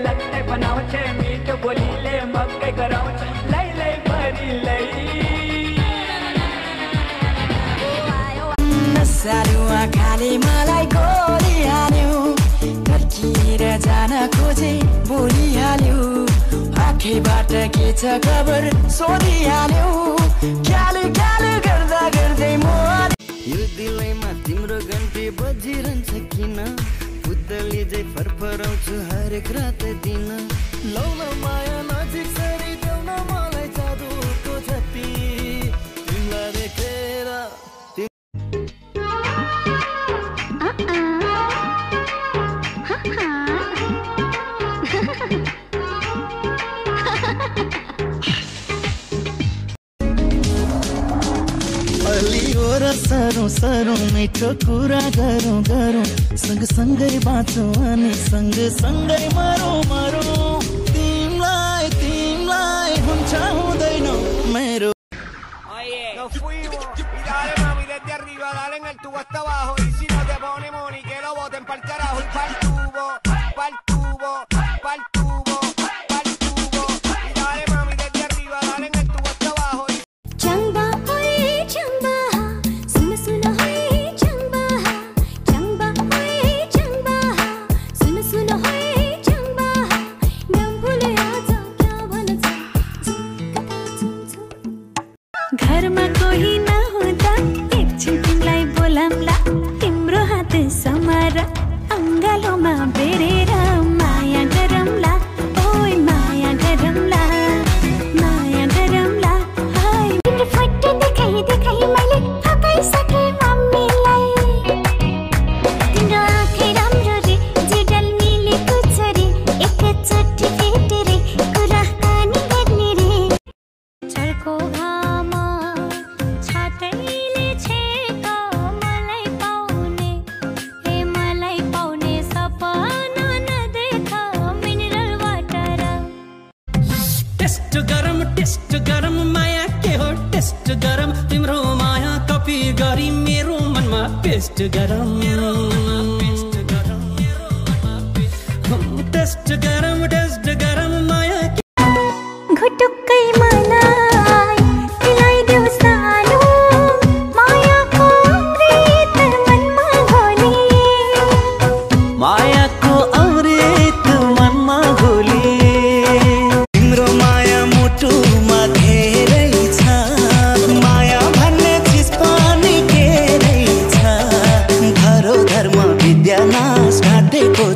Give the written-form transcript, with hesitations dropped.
लट्टे बनाउँछ मिठो बोलीले मक्कै गराउँछ लै लै भरि लै नसाल्यो आँखाले मलाई गोलिहाल्यो फर्किएर जान खोजे बोलिहाल्यो आँखैबाट के छ खबर सोधिहाल्यो ख्याल ख्याल गर्दा गर्दै म यो दिलैमा तिम्रो घन्टी बजिरहन्छ किन पुतली जै फरफराउँछु हरेक रात दिन लौ न माया नजिक सरी देऊ न मलाई जादुको जति तिमीलाई देखेर सरौँ सरौँ मिठो कुरा गरौँ गरौँ सँगसँगै बाँचौँ अनि सँगसँगै मरौँ मरौँ तिमीलाई तिमीलाई हुन्छ हुँदैन मेरो Nos fuimos y dale mami desde arriba, dale en el tubo hasta abajo y si no te pone money que lo boten pa'l carajo y pa'l tubo, pa'l tubo, pa'l tubo, pa'l tubo y dale mami desde arriba, dale en el tubo hasta abajo y Changba oi changba sun sun hoi changba oi changba sun hoi changba naam bhule aaja kya bhancha घरमा कोही नहुँदा एकछिन तिमीलाई बोलाउँला तिम्रो हात समार अङ्गालोमा बेरेर माया गरौँला ओइ माया गरौँला माया गरौँला हाय तिम्रो फोटो देखाइ देखाइ मैले फकाइसके मम्मीलाई तिम्रो आँखै राम्रो रे जुडल मिलेको छ रे एकचोटि भेटेर कुराकानी गर्ने रे चर्को टेस्ट गरम माया के हो टेस्ट गरम तिम्रो माया कपी गरी मेरो मनमा पेस्ट गरम टेस्ट गरम माया घुटुक्कै मलाई मिलाइदेऊ सानो मायाको अमृत मनमा घोली मायाको अमृत मनमा घोली तिम्रो माया मुटुमा धेरै छ माया भन्ने चिज पनि धेरै छ धरो धर्म विद्या नाश काटेको